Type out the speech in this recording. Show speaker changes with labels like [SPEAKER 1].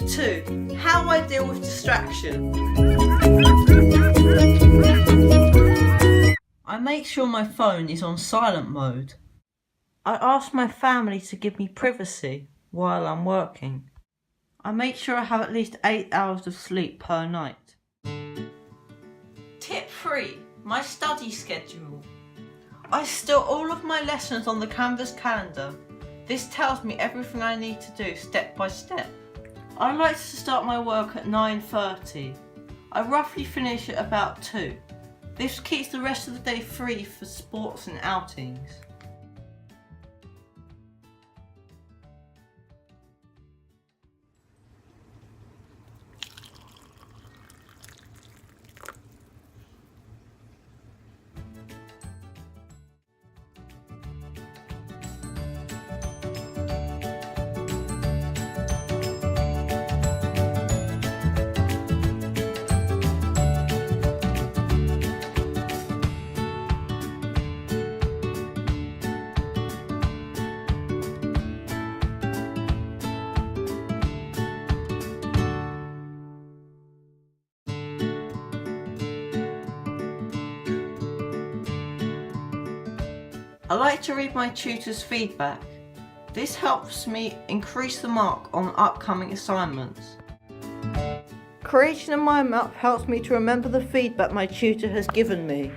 [SPEAKER 1] 2. How I deal with distraction. I make sure my phone is on silent mode. I ask my family to give me privacy while I'm working. I make sure I have at least 8 hours of sleep per night. Tip 3. My study schedule. I store all of my lessons on the Canvas calendar. This tells me everything I need to do step by step. I like to start my work at 9:30. I roughly finish at about 2. This keeps the rest of the day free for sports and outings. I like to read my tutor's feedback. This helps me increase the mark on upcoming assignments. Creating a mind map helps me to remember the feedback my tutor has given me.